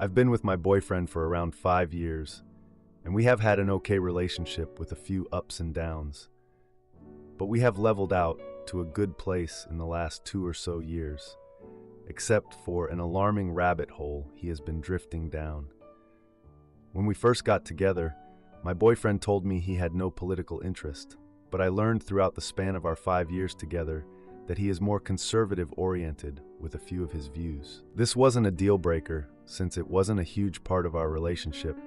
I've been with my boyfriend for around 5 years, and we have had an okay relationship with a few ups and downs. But we have leveled out to a good place in the last 2 or so years, except for an alarming rabbit hole he has been drifting down. When we first got together, my boyfriend told me he had no political interest, but I learned throughout the span of our 5 years together that he is more conservative-oriented with a few of his views. This wasn't a deal breaker, since it wasn't a huge part of our relationship,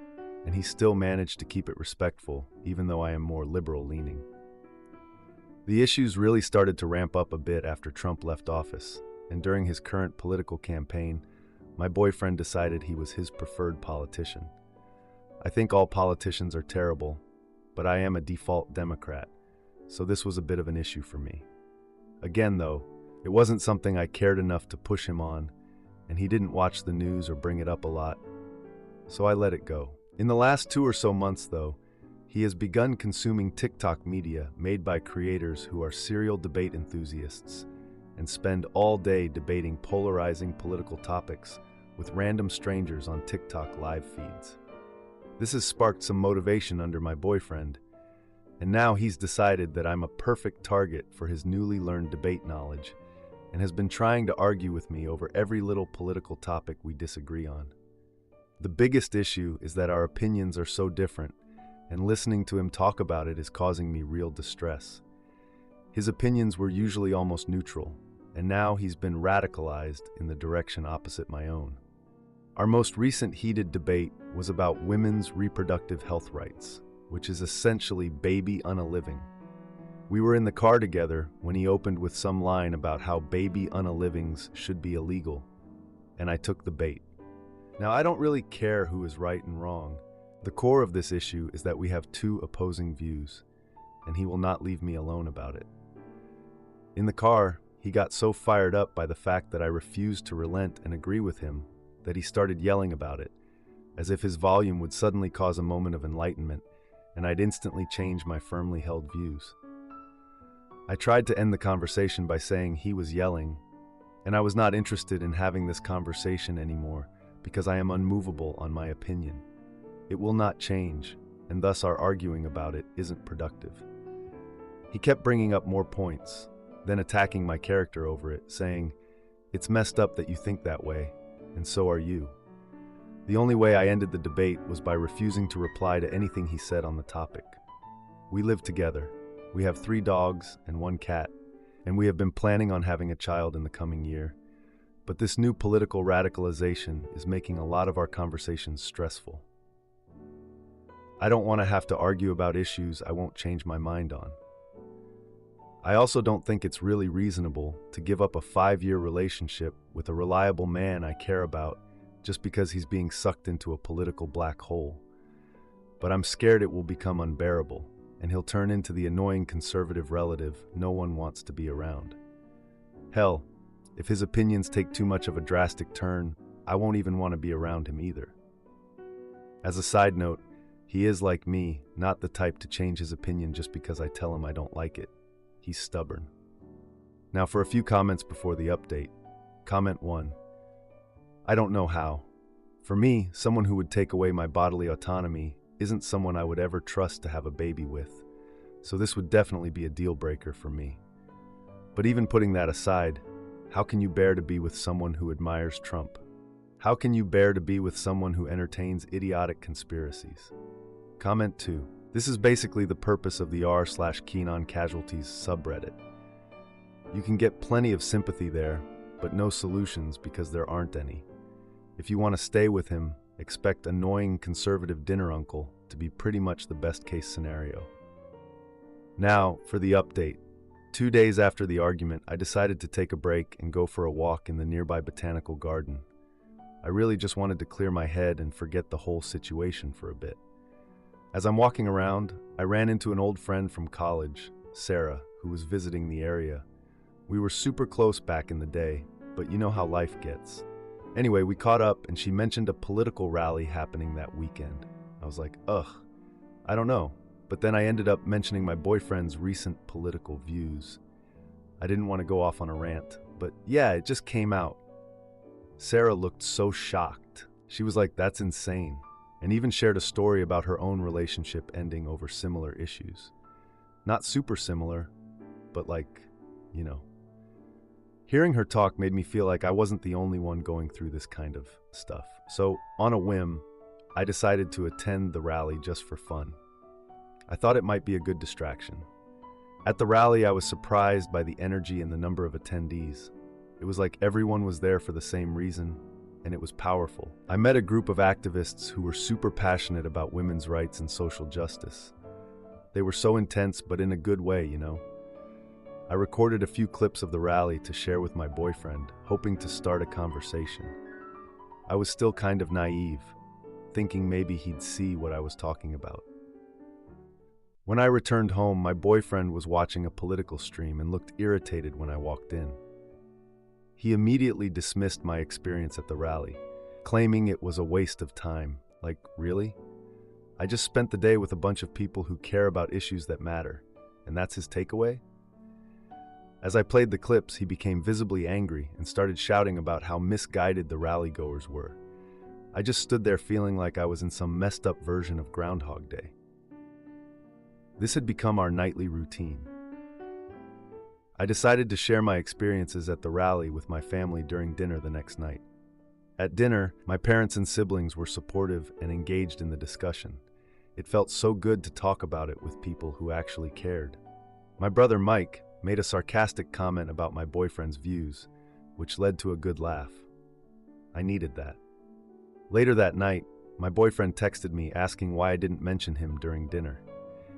and he still managed to keep it respectful, even though I am more liberal-leaning. The issues really started to ramp up a bit after Trump left office, and during his current political campaign, my boyfriend decided he was his preferred politician. I think all politicians are terrible, but I am a default Democrat, so this was a bit of an issue for me. Again, though, it wasn't something I cared enough to push him on, and he didn't watch the news or bring it up a lot, so I let it go. In the last 2 or so months, though, he has begun consuming TikTok media made by creators who are serial debate enthusiasts and spend all day debating polarizing political topics with random strangers on TikTok live feeds. This has sparked some motivation under my boyfriend, and now he's decided that I'm a perfect target for his newly learned debate knowledge and has been trying to argue with me over every little political topic we disagree on. The biggest issue is that our opinions are so different, and listening to him talk about it is causing me real distress. His opinions were usually almost neutral, and now he's been radicalized in the direction opposite my own. Our most recent heated debate was about women's reproductive health rights, which is essentially baby unaliving. We were in the car together when he opened with some line about how baby unalivings should be illegal, and I took the bait. Now, I don't really care who is right and wrong. The core of this issue is that we have two opposing views, and he will not leave me alone about it. In the car, he got so fired up by the fact that I refused to relent and agree with him that he started yelling about it, as if his volume would suddenly cause a moment of enlightenment, and I'd instantly change my firmly held views. I tried to end the conversation by saying he was yelling, and I was not interested in having this conversation anymore because I am unmovable on my opinion. It will not change, and thus our arguing about it isn't productive. He kept bringing up more points, then attacking my character over it, saying, "It's messed up that you think that way, and so are you." The only way I ended the debate was by refusing to reply to anything he said on the topic. We live together. We have 3 dogs and 1 cat, and we have been planning on having a child in the coming year. But this new political radicalization is making a lot of our conversations stressful. I don't want to have to argue about issues I won't change my mind on. I also don't think it's really reasonable to give up a 5-year relationship with a reliable man I care about just because he's being sucked into a political black hole. But I'm scared it will become unbearable, and he'll turn into the annoying conservative relative no one wants to be around. Hell, if his opinions take too much of a drastic turn, I won't even want to be around him either. As a side note, he is like me, not the type to change his opinion just because I tell him I don't like it. He's stubborn. Now for a few comments before the update. Comment 1. I don't know how. For me, someone who would take away my bodily autonomy isn't someone I would ever trust to have a baby with, so this would definitely be a deal breaker for me. But even putting that aside, how can you bear to be with someone who admires Trump? How can you bear to be with someone who entertains idiotic conspiracies? Comment 2. This is basically the purpose of the r/keen on casualties subreddit. You can get plenty of sympathy there, but no solutions because there aren't any. If you want to stay with him, expect annoying conservative dinner uncle to be pretty much the best case scenario. Now, for the update. 2 days after the argument, I decided to take a break and go for a walk in the nearby botanical garden. I really just wanted to clear my head and forget the whole situation for a bit. As I'm walking around, I ran into an old friend from college, Sarah, who was visiting the area. We were super close back in the day, but you know how life gets. Anyway, we caught up and she mentioned a political rally happening that weekend. I was like, ugh, I don't know. But then I ended up mentioning my boyfriend's recent political views. I didn't want to go off on a rant, but yeah, it just came out. Sarah looked so shocked, She was like, "That's insane," and even shared a story about her own relationship ending over similar issues. Not super similar, but like, you know. Hearing her talk made me feel like I wasn't the only one going through this kind of stuff. So, on a whim, I decided to attend the rally just for fun. I thought it might be a good distraction. At the rally, I was surprised by the energy and the number of attendees. It was like everyone was there for the same reason, and it was powerful. I met a group of activists who were super passionate about women's rights and social justice. They were so intense, but in a good way, you know. I recorded a few clips of the rally to share with my boyfriend, hoping to start a conversation. I was still kind of naive, thinking maybe he'd see what I was talking about. When I returned home, my boyfriend was watching a political stream and looked irritated when I walked in. He immediately dismissed my experience at the rally, claiming it was a waste of time. Like, really? I just spent the day with a bunch of people who care about issues that matter, and that's his takeaway? As I played the clips, he became visibly angry and started shouting about how misguided the rally-goers were. I just stood there feeling like I was in some messed-up version of Groundhog Day. This had become our nightly routine. I decided to share my experiences at the rally with my family during dinner the next night. At dinner, my parents and siblings were supportive and engaged in the discussion. It felt so good to talk about it with people who actually cared. My brother Mike made a sarcastic comment about my boyfriend's views, which led to a good laugh. I needed that. Later that night, my boyfriend texted me asking why I didn't mention him during dinner.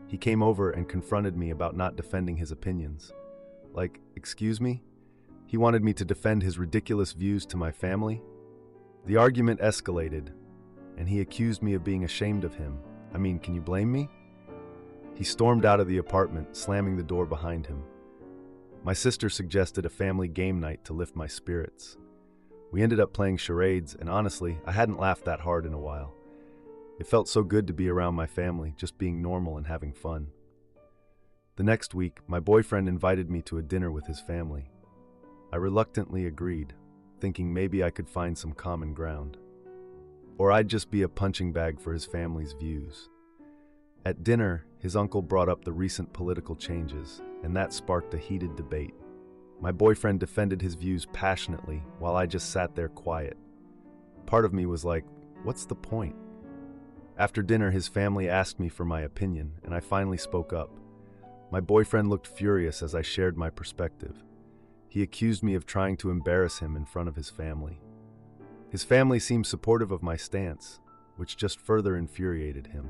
He came over and confronted me about not defending his opinions. Like, excuse me? He wanted me to defend his ridiculous views to my family? The argument escalated, and he accused me of being ashamed of him. I mean, can you blame me? He stormed out of the apartment, slamming the door behind him. My sister suggested a family game night to lift my spirits. We ended up playing charades, and honestly, I hadn't laughed that hard in a while. It felt so good to be around my family, just being normal and having fun. The next week, my boyfriend invited me to a dinner with his family. I reluctantly agreed, thinking maybe I could find some common ground. Or I'd just be a punching bag for his family's views. At dinner, his uncle brought up the recent political changes, and that sparked a heated debate. My boyfriend defended his views passionately, while I just sat there quiet. Part of me was like, what's the point? After dinner, his family asked me for my opinion, and I finally spoke up. My boyfriend looked furious as I shared my perspective. He accused me of trying to embarrass him in front of his family. His family seemed supportive of my stance, which just further infuriated him.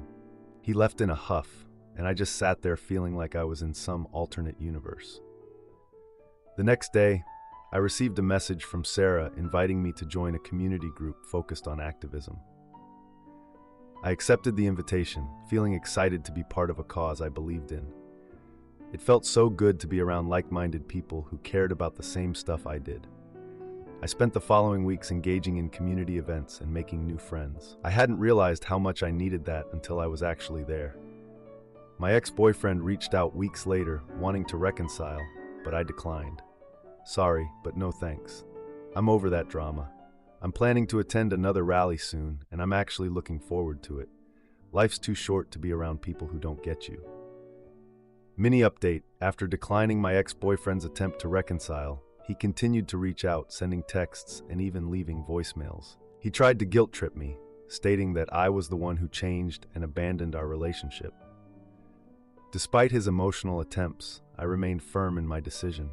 He left in a huff, and I just sat there feeling like I was in some alternate universe. The next day, I received a message from Sarah inviting me to join a community group focused on activism. I accepted the invitation, feeling excited to be part of a cause I believed in. It felt so good to be around like-minded people who cared about the same stuff I did. I spent the following weeks engaging in community events and making new friends. I hadn't realized how much I needed that until I was actually there. My ex-boyfriend reached out weeks later, wanting to reconcile, but I declined. Sorry, but no thanks. I'm over that drama. I'm planning to attend another rally soon, and I'm actually looking forward to it. Life's too short to be around people who don't get you. Mini update: after declining my ex-boyfriend's attempt to reconcile, he continued to reach out, sending texts and even leaving voicemails. He tried to guilt trip me, stating that I was the one who changed and abandoned our relationship. Despite his emotional attempts, I remained firm in my decision.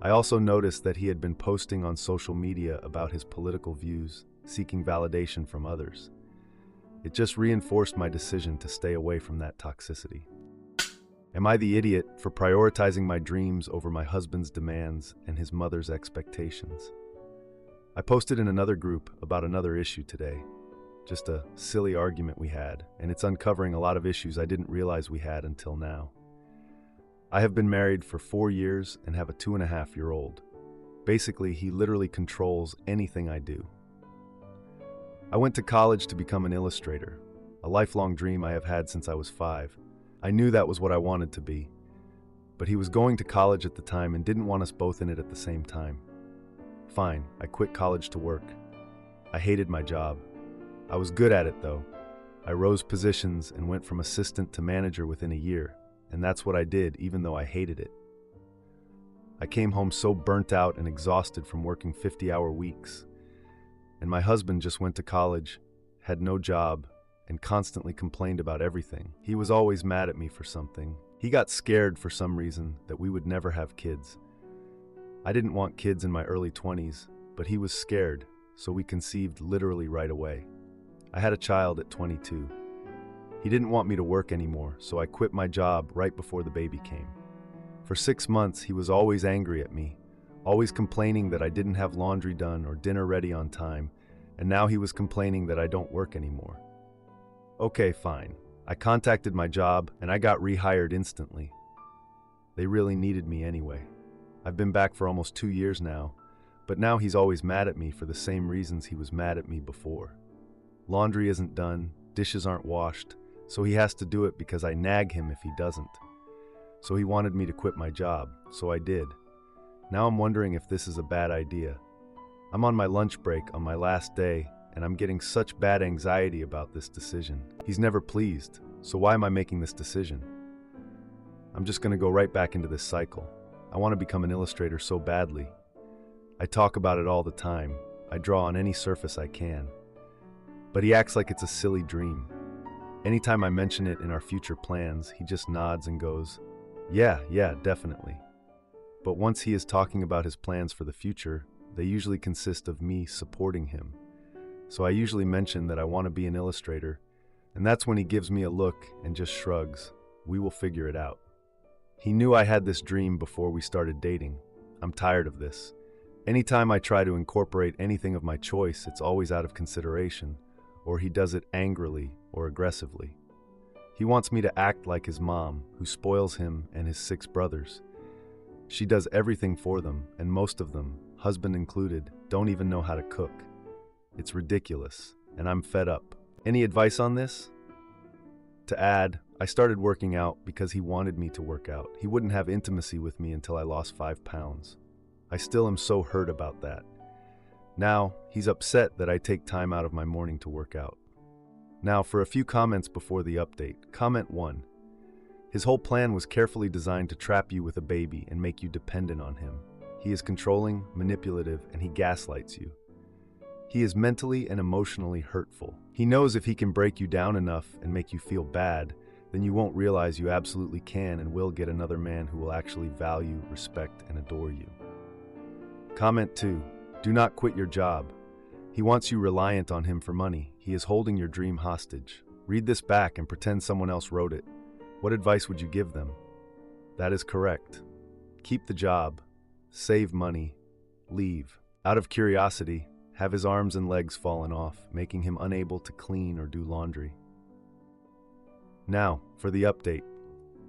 I also noticed that he had been posting on social media about his political views, seeking validation from others. It just reinforced my decision to stay away from that toxicity. Am I the idiot for prioritizing my dreams over my husband's demands and his mother's expectations? I posted in another group about another issue today. Just a silly argument we had, and it's uncovering a lot of issues I didn't realize we had until now. I have been married for 4 years and have a 2.5-year-old. Basically, he literally controls anything I do. I went to college to become an illustrator, a lifelong dream I have had since I was 5. I knew that was what I wanted to be, but he was going to college at the time and didn't want us both in it at the same time. Fine, I quit college to work. I hated my job, I was good at it, though. I rose positions and went from assistant to manager within a year, and that's what I did, even though I hated it. I came home so burnt out and exhausted from working 50-hour weeks. And my husband just went to college, had no job, and constantly complained about everything. He was always mad at me for something. He got scared for some reason that we would never have kids. I didn't want kids in my early 20s, but he was scared, so we conceived literally right away. I had a child at 22. He didn't want me to work anymore, so I quit my job right before the baby came. For 6 months, he was always angry at me, always complaining that I didn't have laundry done or dinner ready on time, and now he was complaining that I don't work anymore. Okay, fine. I contacted my job, and I got rehired instantly. They really needed me anyway. I've been back for almost 2 years now, but now he's always mad at me for the same reasons he was mad at me before. Laundry isn't done, dishes aren't washed, so he has to do it because I nag him if he doesn't. So he wanted me to quit my job, so I did. Now I'm wondering if this is a bad idea. I'm on my lunch break on my last day, and I'm getting such bad anxiety about this decision. He's never pleased, so why am I making this decision? I'm just going to go right back into this cycle. I want to become an illustrator so badly. I talk about it all the time. I draw on any surface I can. But he acts like it's a silly dream. Anytime I mention it in our future plans, he just nods and goes, yeah, definitely. But once he is talking about his plans for the future, they usually consist of me supporting him. So I usually mention that I want to be an illustrator, and that's when he gives me a look and just shrugs. We will figure it out. He knew I had this dream before we started dating. I'm tired of this. Anytime I try to incorporate anything of my choice, it's always out of consideration, or he does it angrily or aggressively. He wants me to act like his mom, who spoils him and his 6 brothers. She does everything for them, and most of them, husband included, don't even know how to cook. It's ridiculous, and I'm fed up. Any advice on this? To add, I started working out because he wanted me to work out. He wouldn't have intimacy with me until I lost 5 pounds. I still am so hurt about that. Now, he's upset that I take time out of my morning to work out. Now, for a few comments before the update. Comment 1. His whole plan was carefully designed to trap you with a baby and make you dependent on him. He is controlling, manipulative, and he gaslights you. He is mentally and emotionally hurtful. He knows if he can break you down enough and make you feel bad, then you won't realize you absolutely can and will get another man who will actually value, respect, and adore you. Comment 2. Do not quit your job. He wants you reliant on him for money. He is holding your dream hostage. Read this back and pretend someone else wrote it. What advice would you give them? That is correct. Keep the job. Save money. Leave. Out of curiosity, have his arms and legs fallen off, making him unable to clean or do laundry. Now, for the update.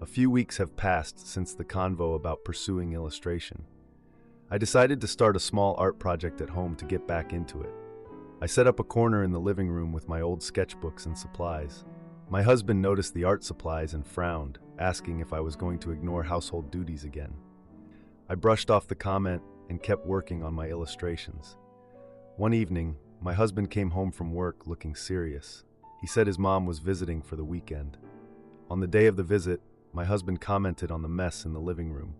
A few weeks have passed since the convo about pursuing illustration. I decided to start a small art project at home to get back into it. I set up a corner in the living room with my old sketchbooks and supplies. My husband noticed the art supplies and frowned, asking if I was going to ignore household duties again. I brushed off the comment and kept working on my illustrations. One evening, my husband came home from work looking serious. He said his mom was visiting for the weekend. On the day of the visit, my husband commented on the mess in the living room.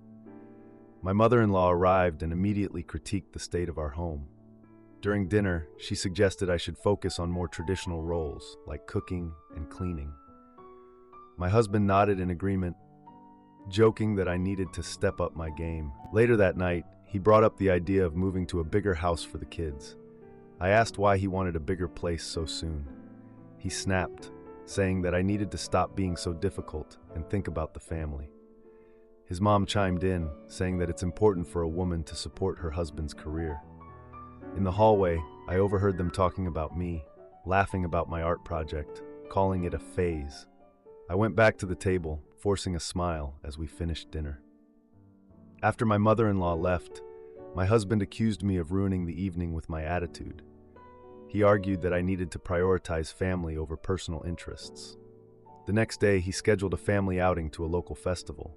My mother-in-law arrived and immediately critiqued the state of our home. During dinner, she suggested I should focus on more traditional roles, like cooking and cleaning. My husband nodded in agreement, joking that I needed to step up my game. Later that night, he brought up the idea of moving to a bigger house for the kids. I asked why he wanted a bigger place so soon. He snapped, saying that I needed to stop being so difficult and think about the family. His mom chimed in, saying that it's important for a woman to support her husband's career. In the hallway, I overheard them talking about me, laughing about my art project, calling it a phase. I went back to the table, forcing a smile as we finished dinner. After my mother-in-law left, my husband accused me of ruining the evening with my attitude. He argued that I needed to prioritize family over personal interests. The next day, he scheduled a family outing to a local festival.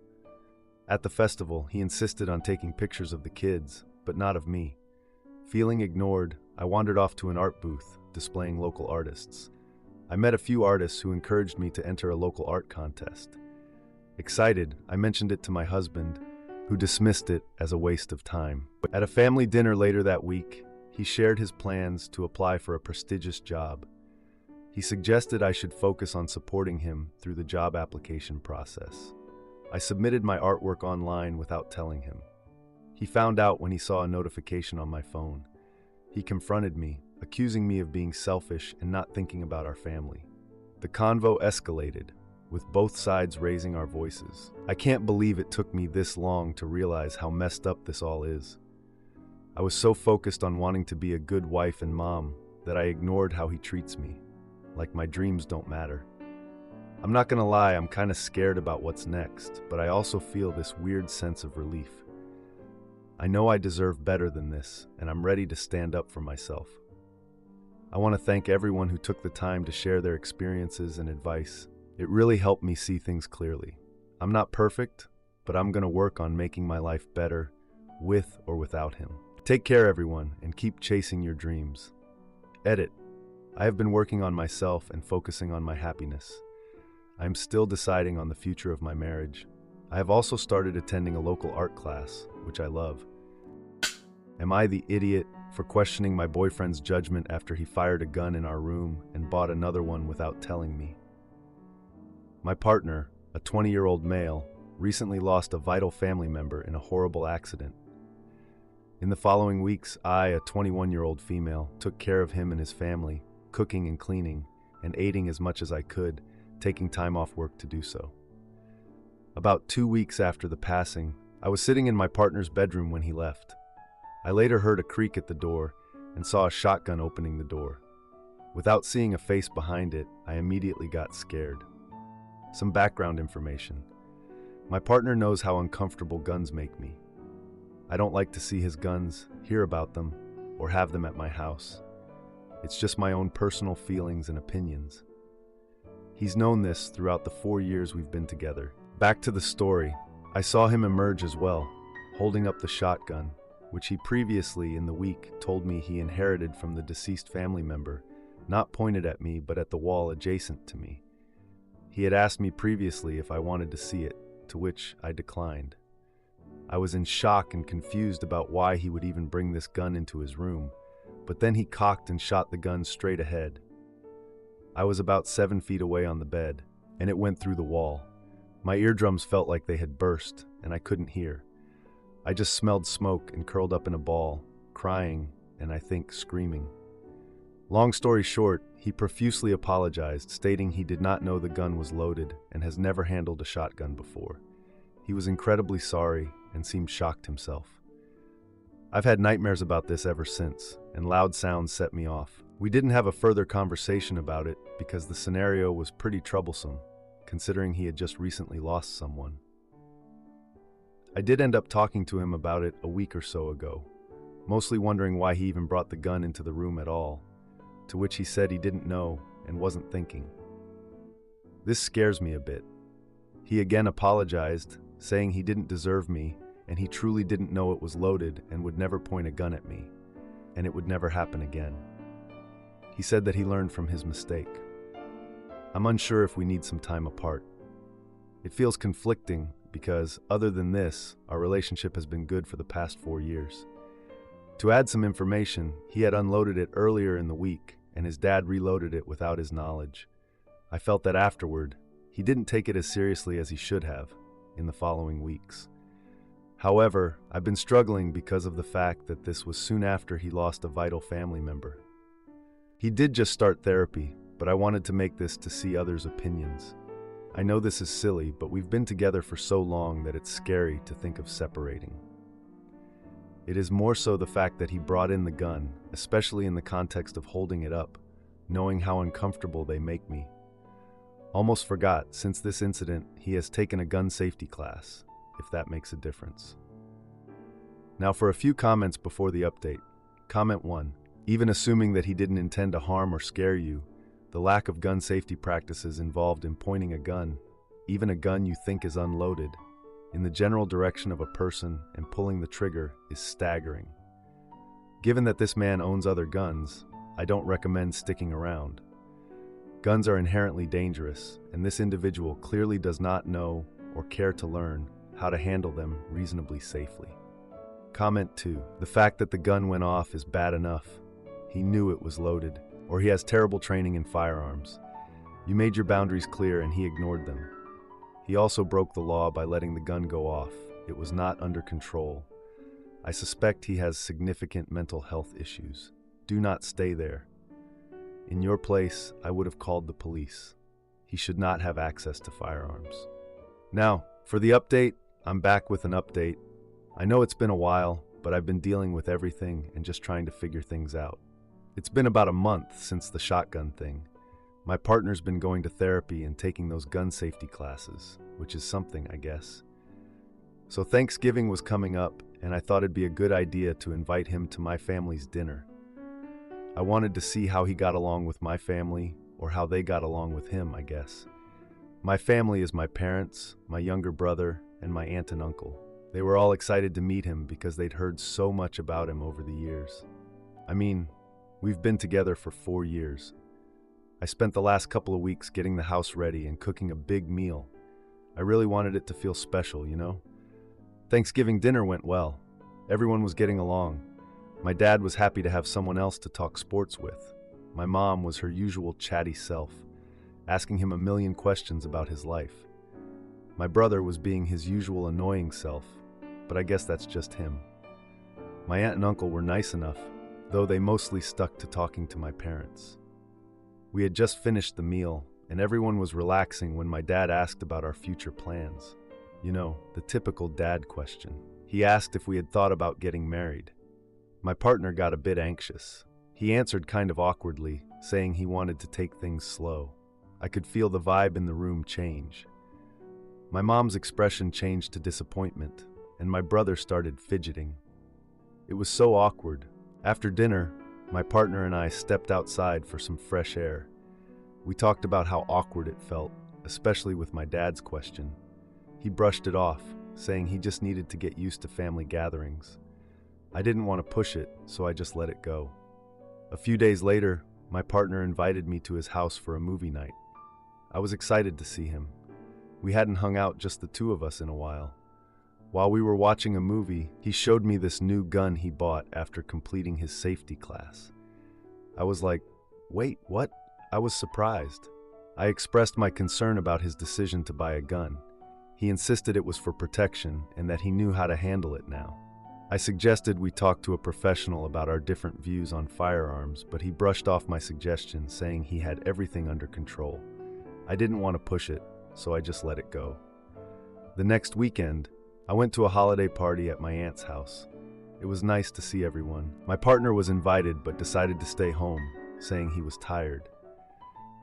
At the festival, he insisted on taking pictures of the kids, but not of me. Feeling ignored, I wandered off to an art booth, displaying local artists. I met a few artists who encouraged me to enter a local art contest. Excited, I mentioned it to my husband, who dismissed it as a waste of time. At a family dinner later that week, he shared his plans to apply for a prestigious job. He suggested I should focus on supporting him through the job application process. I submitted my artwork online without telling him. He found out when he saw a notification on my phone. He confronted me, accusing me of being selfish and not thinking about our family. The convo escalated, with both sides raising our voices. I can't believe it took me this long to realize how messed up this all is. I was so focused on wanting to be a good wife and mom that I ignored how he treats me, like my dreams don't matter. I'm not gonna lie, I'm kinda scared about what's next, but I also feel this weird sense of relief. I know I deserve better than this, and I'm ready to stand up for myself. I want to thank everyone who took the time to share their experiences and advice. It really helped me see things clearly. I'm not perfect, but I'm going to work on making my life better, with or without him. Take care, everyone, and keep chasing your dreams. Edit. I have been working on myself and focusing on my happiness. I am still deciding on the future of my marriage. I have also started attending a local art class, which I love. Am I the idiot for questioning my boyfriend's judgment after he fired a gun in our room and bought another one without telling me? My partner, a 20-year-old male, recently lost a vital family member in a horrible accident. In the following weeks, I, a 21-year-old female, took care of him and his family, cooking and cleaning, and aiding as much as I could, taking time off work to do so. About 2 weeks after the passing, I was sitting in my partner's bedroom when he left. I later heard a creak at the door and saw a shotgun opening the door. Without seeing a face behind it, I immediately got scared. Some background information. My partner knows how uncomfortable guns make me. I don't like to see his guns, hear about them, or have them at my house. It's just my own personal feelings and opinions. He's known this throughout the 4 years we've been together. Back to the story, I saw him emerge as well, holding up the shotgun, which he previously in the week told me he inherited from the deceased family member, not pointed at me but at the wall adjacent to me. He had asked me previously if I wanted to see it, to which I declined. I was in shock and confused about why he would even bring this gun into his room, but then he cocked and shot the gun straight ahead. I was about 7 feet away on the bed, and it went through the wall. My eardrums felt like they had burst, and I couldn't hear. I just smelled smoke and curled up in a ball, crying and I think screaming. Long story short, he profusely apologized, stating he did not know the gun was loaded and has never handled a shotgun before. He was incredibly sorry and seemed shocked himself. I've had nightmares about this ever since, and loud sounds set me off. We didn't have a further conversation about it because the scenario was pretty troublesome, considering he had just recently lost someone. I did end up talking to him about it a week or so ago, mostly wondering why he even brought the gun into the room at all, to which he said he didn't know and wasn't thinking. This scares me a bit. He again apologized, saying he didn't deserve me and he truly didn't know it was loaded and would never point a gun at me, and it would never happen again. He said that he learned from his mistake. I'm unsure if we need some time apart. It feels conflicting because, other than this, our relationship has been good for the past 4 years. To add some information, he had unloaded it earlier in the week, and his dad reloaded it without his knowledge. I felt that afterward, he didn't take it as seriously as he should have in the following weeks. However, I've been struggling because of the fact that this was soon after he lost a vital family member. He did just start therapy, but I wanted to make this to see others' opinions. I know this is silly, but we've been together for so long that it's scary to think of separating. It is more so the fact that he brought in the gun, especially in the context of holding it up, knowing how uncomfortable they make me. Almost forgot, since this incident, he has taken a gun safety class, if that makes a difference. Now for a few comments before the update. Comment 1. Even assuming that he didn't intend to harm or scare you, the lack of gun safety practices involved in pointing a gun, even a gun you think is unloaded, in the general direction of a person and pulling the trigger is staggering. Given that this man owns other guns, I don't recommend sticking around. Guns are inherently dangerous, and this individual clearly does not know or care to learn how to handle them reasonably safely. Comment 2. The fact that the gun went off is bad enough. He knew it was loaded, or he has terrible training in firearms. You made your boundaries clear and he ignored them. He also broke the law by letting the gun go off. It was not under control. I suspect he has significant mental health issues. Do not stay there. In your place, I would have called the police. He should not have access to firearms. Now, for the update, I'm back with an update. I know it's been a while, but I've been dealing with everything and just trying to figure things out. It's been about a month since the shotgun thing. My partner's been going to therapy and taking those gun safety classes, which is something, I guess. So Thanksgiving was coming up, and I thought it'd be a good idea to invite him to my family's dinner. I wanted to see how he got along with my family, or how they got along with him, I guess. My family is my parents, my younger brother, and my aunt and uncle. They were all excited to meet him because they'd heard so much about him over the years. I mean, we've been together for 4 years. I spent the last couple of weeks getting the house ready and cooking a big meal. I really wanted it to feel special, you know? Thanksgiving dinner went well. Everyone was getting along. My dad was happy to have someone else to talk sports with. My mom was her usual chatty self, asking him a million questions about his life. My brother was being his usual annoying self, but I guess that's just him. My aunt and uncle were nice enough, though they mostly stuck to talking to my parents. We had just finished the meal, and everyone was relaxing when my dad asked about our future plans. You know, the typical dad question. He asked if we had thought about getting married. My partner got a bit anxious. He answered kind of awkwardly, saying he wanted to take things slow. I could feel the vibe in the room change. My mom's expression changed to disappointment, and my brother started fidgeting. It was so awkward. After dinner, my partner and I stepped outside for some fresh air. We talked about how awkward it felt, especially with my dad's question. He brushed it off, saying he just needed to get used to family gatherings. I didn't want to push it, so I just let it go. A few days later, my partner invited me to his house for a movie night. I was excited to see him. We hadn't hung out just the two of us in a while. While we were watching a movie, he showed me this new gun he bought after completing his safety class. I was like, wait, what? I was surprised. I expressed my concern about his decision to buy a gun. He insisted it was for protection and that he knew how to handle it now. I suggested we talk to a professional about our different views on firearms, but he brushed off my suggestion, saying he had everything under control. I didn't want to push it, so I just let it go. The next weekend, I went to a holiday party at my aunt's house. It was nice to see everyone. My partner was invited but decided to stay home, saying he was tired.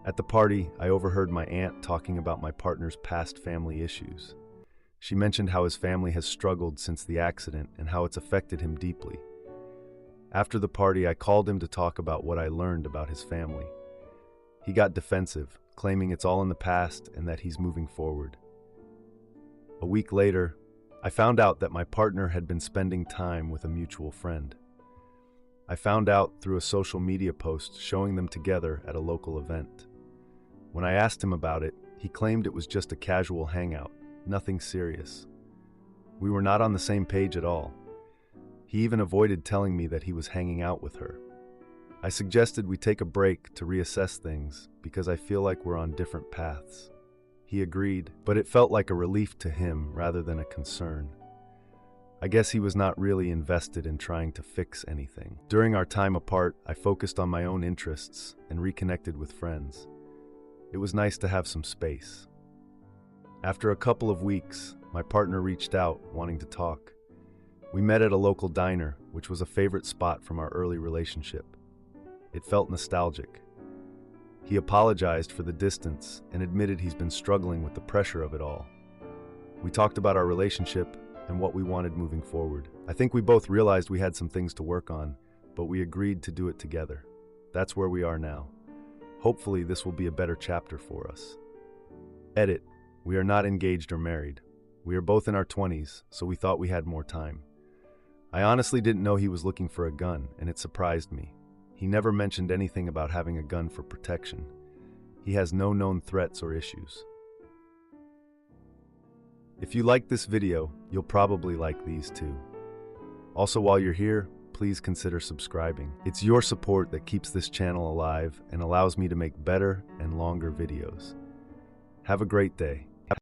At the party, I overheard my aunt talking about my partner's past family issues. She mentioned how his family has struggled since the accident and how it's affected him deeply. After the party, I called him to talk about what I learned about his family. He got defensive, claiming it's all in the past and that he's moving forward. A week later, I found out that my partner had been spending time with a mutual friend. I found out through a social media post showing them together at a local event. When I asked him about it, he claimed it was just a casual hangout, nothing serious. We were not on the same page at all. He even avoided telling me that he was hanging out with her. I suggested we take a break to reassess things because I feel like we're on different paths. He agreed, but it felt like a relief to him rather than a concern. I guess he was not really invested in trying to fix anything. During our time apart, I focused on my own interests and reconnected with friends. It was nice to have some space. After a couple of weeks, my partner reached out, wanting to talk. We met at a local diner, which was a favorite spot from our early relationship. It felt nostalgic. He apologized for the distance and admitted he's been struggling with the pressure of it all. We talked about our relationship and what we wanted moving forward. I think we both realized we had some things to work on, but we agreed to do it together. That's where we are now. Hopefully, this will be a better chapter for us. Edit. We are not engaged or married. We are both in our 20s, so we thought we had more time. I honestly didn't know he was looking for a gun, and it surprised me. He never mentioned anything about having a gun for protection. He has no known threats or issues. If you like this video, you'll probably like these too. Also, while you're here, please consider subscribing. It's your support that keeps this channel alive and allows me to make better and longer videos. Have a great day.